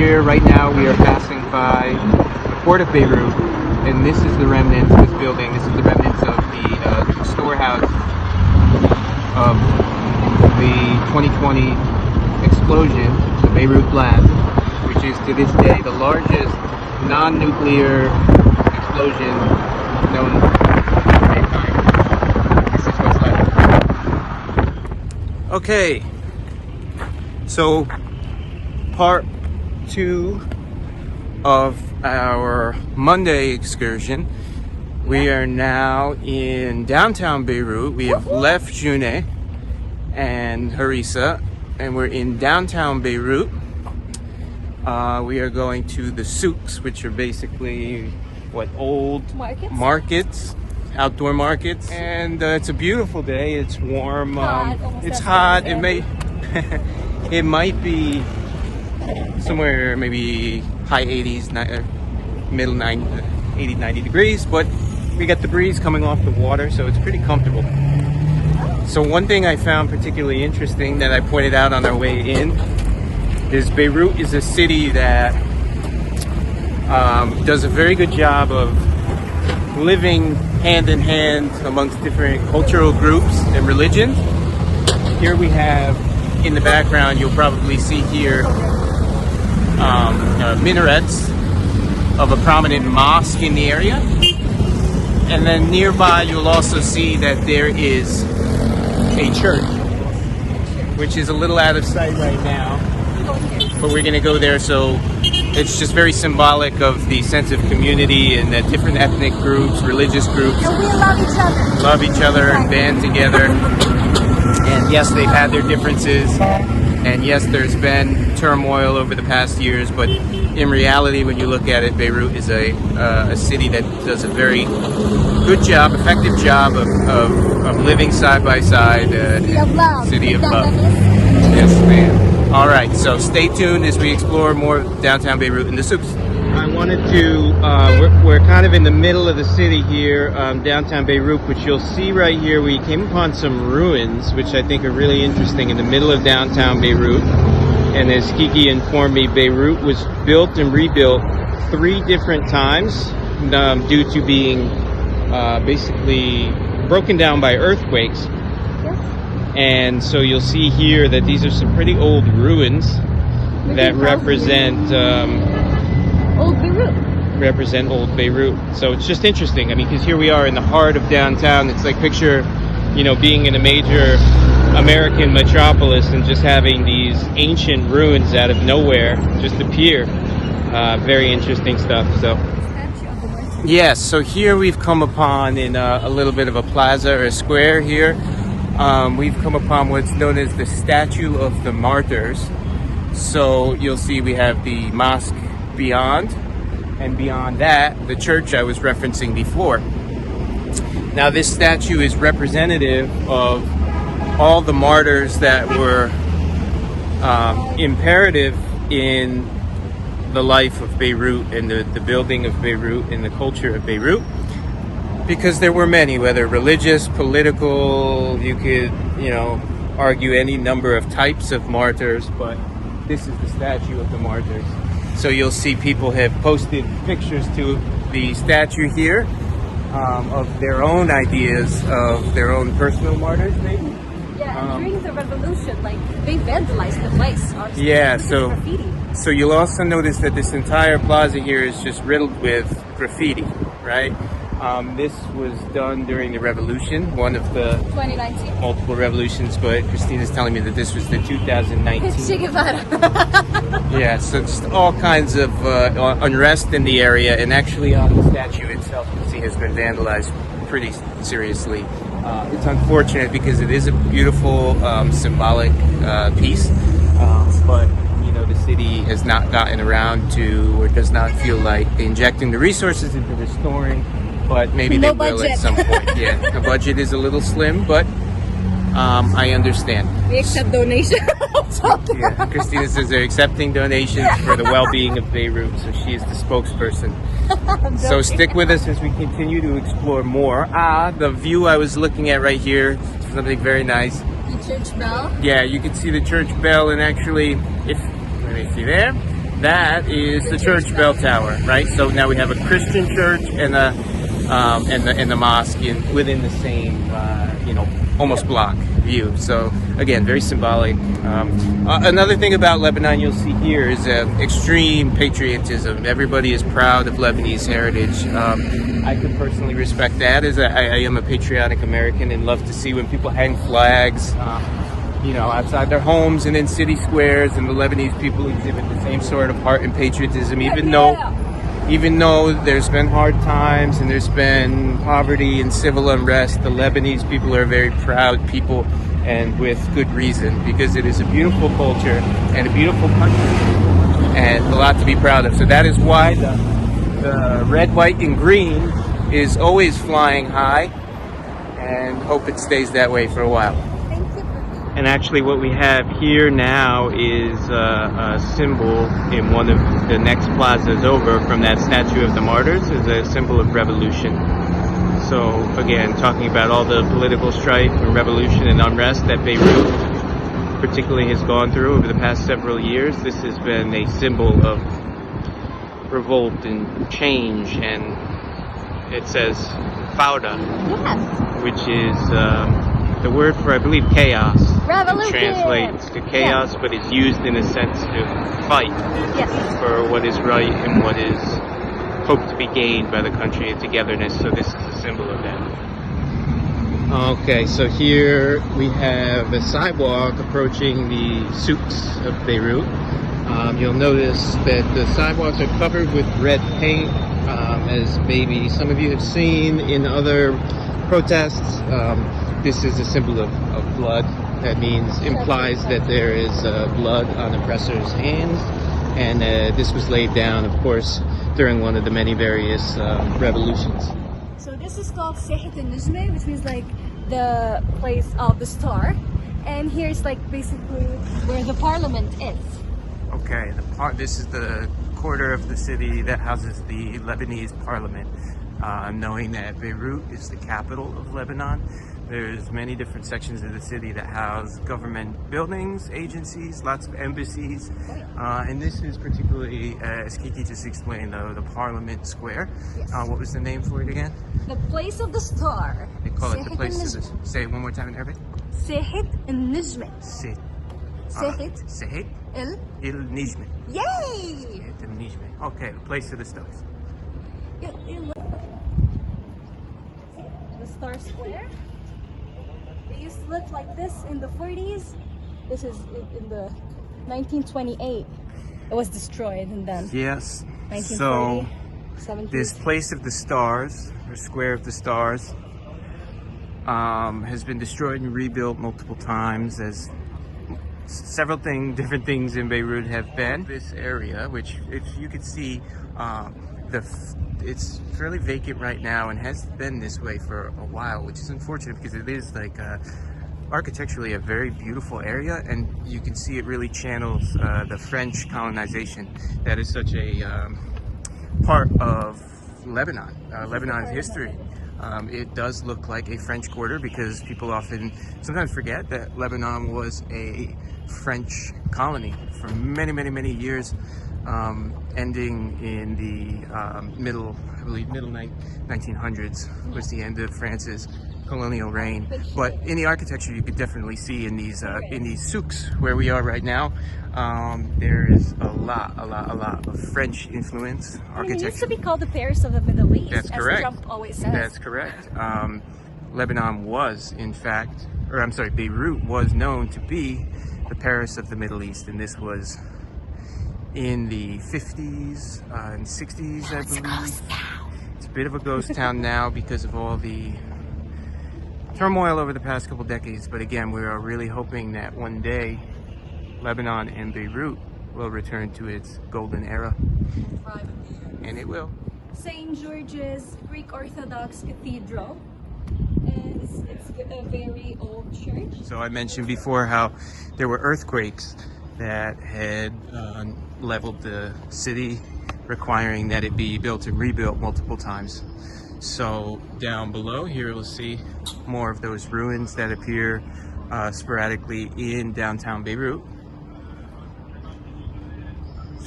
here right now. We are passing by the port of Beirut, and this is the remnants of this building. This is the remnants of the storehouse of the 2020 explosion, the Beirut blast, which is to this day the largest non-nuclear explosion known at mankind. This is what's left. Okay, so part 2 of our Monday excursion. We are now in downtown Beirut. We have left June and Harissa, and we're in downtown Beirut. We are going to the souks, which are basically old markets, outdoor markets. And it's a beautiful day. It's warm. It's hot. It may it might be somewhere maybe high 80s, middle 90, 80, 90 degrees, but we got the breeze coming off the water, so it's pretty comfortable. So one thing I found particularly interesting that I pointed out on our way in is Beirut is a city that does a very good job of living hand in hand amongst different cultural groups and religions. Here we have, in the background, you'll probably see here minarets of a prominent mosque in the area, and then nearby you'll also see that there is a church, which is a little out of sight right now, but we're going to go there. So it's just very symbolic of the sense of community and that different ethnic groups, religious groups, and we love each other and band together. And yes, they've had their differences, and yes, there's been turmoil over the past years, but in reality, when you look at it, Beirut is a city that does a very good job, effective job of living side by side. City of love. City of love. Yes, ma'am. All right, so stay tuned as we explore more downtown Beirut and the souks. I wanted to, we're kind of in the middle of the city here, downtown Beirut, which you'll see right here. We came upon some ruins, which I think are really interesting, in the middle of downtown Beirut. And as Kiki informed me, Beirut was built and rebuilt 3 different times due to being basically broken down by earthquakes. Yes. And so you'll see here that these are some pretty old ruins that represent Old Beirut. Represent old Beirut. So it's just interesting. I mean, because here we are in the heart of downtown. It's like picture, being in a major American metropolis and just having these ancient ruins out of nowhere just appear. Very interesting stuff. So yes, so here we've come upon in a little bit of a plaza or a square here. We've come upon what's known as the Statue of the Martyrs. So you'll see we have the mosque beyond, and beyond that, the church I was referencing before. Now this statue is representative of all the martyrs that were imperative in the life of Beirut and the building of Beirut and the culture of Beirut, because there were many, whether religious, political, you could argue any number of types of martyrs, but this is the statue of the martyrs. So you'll see people have posted pictures to the statue here of their own ideas of their own personal martyrs, maybe. Yeah, during the revolution, they vandalized the place. Yeah, so you'll also notice that this entire plaza here is just riddled with graffiti, right? This was done during the revolution, one of the 2019 multiple revolutions, but Christina's telling me that this was the 2019. Che Guevara. Yeah, so just all kinds of unrest in the area, and actually on the statue itself, you can see, has been vandalized pretty seriously. It's unfortunate because it is a beautiful symbolic piece, but the city has not gotten around to, or does not feel like injecting the resources into restoring. But maybe they will at some point. Yeah, the budget is a little slim, but I understand. We accept donations. Yeah, Christina says they're accepting donations for the well-being of Beirut, so she is the spokesperson. So stick with us as we continue to explore more. The view I was looking at right here, something very nice. The church bell? Yeah, you can see the church bell, and actually, let me see there. that is the church bell tower, right? So now we have a Christian church and the mosque within the same almost block view. So again, very symbolic. Another thing about Lebanon you'll see here is extreme patriotism. Everybody is proud of Lebanese heritage. I could personally respect that, as I am a patriotic American and love to see when people hang flags outside their homes and in city squares, and the Lebanese people exhibit the same sort of heart and patriotism, even though there's been hard times and there's been poverty and civil unrest. The Lebanese people are a very proud people, and with good reason, because it is a beautiful culture and a beautiful country and a lot to be proud of. So that is why the red, white, and green is always flying high, and hope it stays that way for a while. And actually what we have here now is a symbol in one of the next plazas over from that statue of the martyrs, is a symbol of revolution. So again, talking about all the political strife and revolution and unrest that Beirut particularly has gone through over the past several years, this has been a symbol of revolt and change, and it says Fauda, Yes. which is the word for, I believe, chaos. Revolution. It translates to chaos, but it's used in a sense to fight for what is right and what is hoped to be gained by the country and togetherness. So this is a symbol of that. Okay, so here we have a sidewalk approaching the souks of Beirut. You'll notice that the sidewalks are covered with red paint, as maybe some of you have seen in other protests. This is a symbol of blood. That implies that there is blood on oppressors' hands, and this was laid down, of course, during one of the many various revolutions. So this is called Sehet al-Nujme, which means like the place of the star, and here's like basically where the parliament is. Okay, this is the quarter of the city that houses the Lebanese parliament. Knowing that Beirut is the capital of Lebanon, there's many different sections of the city that house government buildings, agencies, lots of embassies, and this is particularly, as Kiki just explained, the Parliament Square. Yes. What was the name for it again? The place of the star. They call it the place of the... Say it one more time in Arabic. Sehet al-Nujme. Sehet Sehet al-Nujme. Yay! Sehet al-Nujme. Okay, the place of the stars. The Star Square. It used to look like this in the 40s. This is in the 1928. It was destroyed, and then yes. 1940, So 70s. this place of the stars, or square of the stars, has been destroyed and rebuilt multiple times, as several different things in Beirut have been. This area, which if you could see, it's fairly vacant right now and has been this way for a while, which is unfortunate because it is like architecturally a very beautiful area, and you can see it really channels the French colonization that is such a part of Lebanon, Lebanon's history. It does look like a French quarter because people sometimes forget that Lebanon was a French colony for many, many, many years, ending in the middle 1900s was the end of France's colonial reign. But in the architecture, you could definitely see in these souks where we are right now, there is a lot of French influence architecture. It used to be called the Paris of the Middle East. That's correct. As Trump always says. That's correct. Lebanon was, in fact, Beirut was known to be the Paris of the Middle East, and this was in the 50s and 60s, I believe. It's a bit of a ghost town now because of all the turmoil over the past couple decades, but again, we are really hoping that one day Lebanon and Beirut will return to its golden era, and it will. St. George's Greek Orthodox Cathedral, and it's a very old church. So I mentioned before how there were earthquakes that had leveled the city, requiring that it be built and rebuilt multiple times. So down below here you'll see more of those ruins that appear sporadically in downtown Beirut.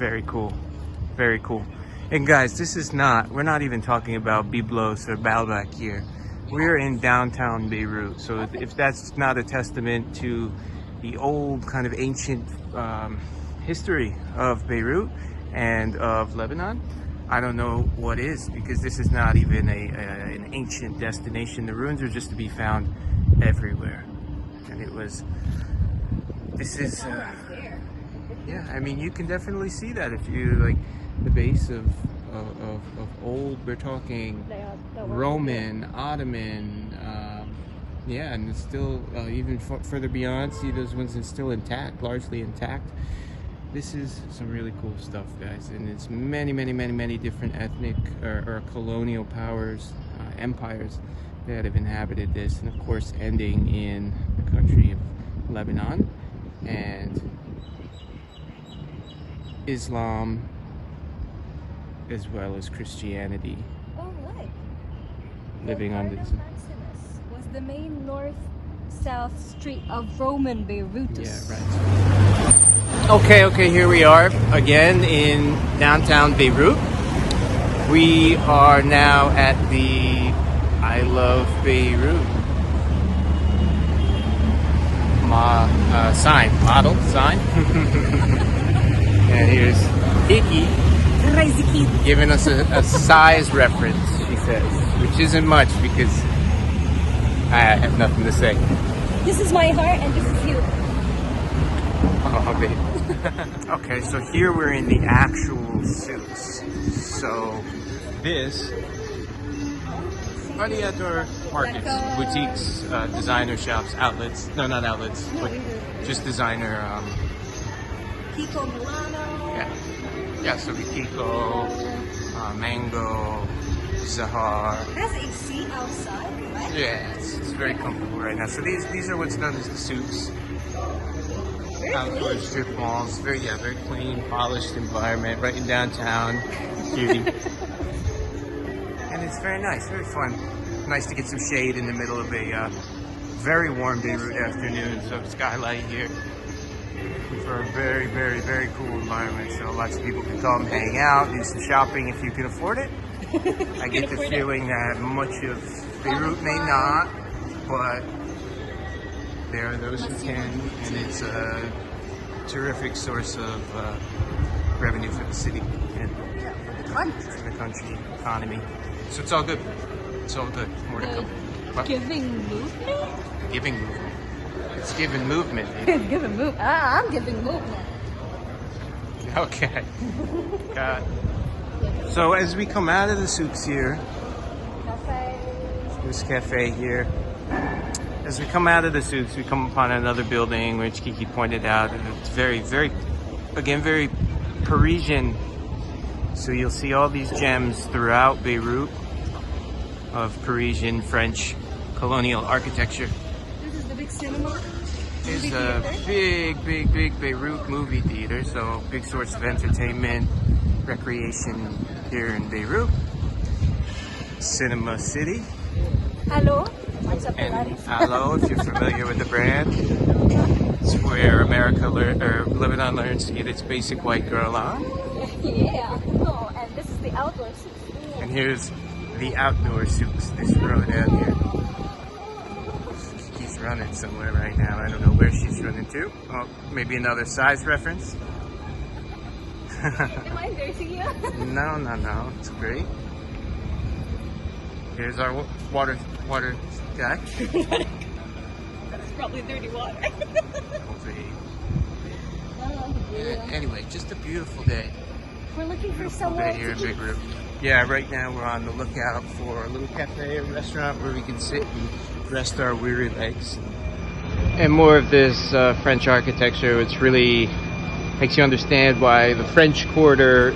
very cool. Very cool. And guys, we're not even talking about Byblos or Baalbek here. We're in downtown Beirut. So if that's not a testament to the old kind of ancient history of Beirut and of Lebanon, I don't know what is, because this is not even an ancient destination. The ruins are just to be found everywhere. And yeah, I mean, you can definitely see that if you like the base of old, we're talking Roman, Ottoman, yeah, and it's still even further beyond, see those ones are still intact, largely intact. This is some really cool stuff, guys, and it's many different ethnic or colonial powers, empires that have inhabited this, and of course ending in the country of Lebanon and Islam, as well as Christianity. Oh, right. Living on this. Maximus was the main north-south street of Roman Beirut. Yeah, right. Okay, here we are again in downtown Beirut. We are now at the I Love Beirut model sign. And here's Kiki Crazy kid. giving us a size reference, she says, which isn't much because I have nothing to say. This is my heart and this is you. Oh, baby. Okay, so here we're in the actual suits. So this Gladiator markets, boutiques, designer shops, outlets. No, not outlets, but just designer. Kiko Milano. Yeah, so the Kiko, Mango, Zahar. It has a seat outside, right? Yeah, it's very comfortable right now. So these are what's known as the suits. Outdoor strip malls, very clean, polished environment, right in downtown, beauty. And it's very nice, very fun. Nice to get some shade in the middle of a very warm Beirut afternoon. So skylight here for a very cool environment. So lots of people can come, hang out, do some shopping if you can afford it. I get the feeling that much of Beirut may not, but there are those who can, and it's a terrific source of revenue for the city and for the country economy. So it's all good. It's all good. More to come. What? Giving movement? Giving movement. It's giving movement. It's giving movement. I'm giving movement. Okay. So as we come out of the souks here, this cafe here. As we come out of the souks, we come upon another building, which Kiki pointed out, and it's very Parisian. So you'll see all these gems throughout Beirut of Parisian French colonial architecture. This is the big cinema. There's a big Beirut movie theater, so big source of entertainment, recreation here in Beirut. Cinema City. Hello. And Alo, if you're familiar with the brand, it's where Lebanon learns to get its basic white girl on. Yeah. Oh, and this is the outdoor souks. And here's the outdoor souks, this road out here. She's running somewhere right now. I don't know where she's running to. Oh, maybe another size reference. Am I embarrassing you? No. It's great. Here's our water guy. That's probably dirty water. Anyway, just a beautiful day. We're looking for Beautiful somewhere day here to in Beirut. Yeah, right now we're on the lookout for a little cafe or restaurant where we can sit and rest our weary legs. And more of this French architecture, which really makes you understand why the French Quarter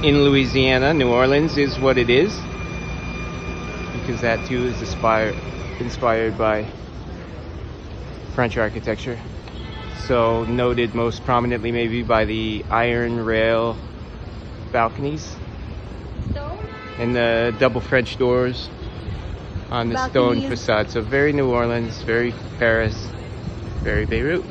in Louisiana, New Orleans, is what it is. Because that too is inspired by French architecture. So noted most prominently maybe by the iron rail balconies and the double French doors on the stone facade. So very New Orleans, very Paris, very Beirut.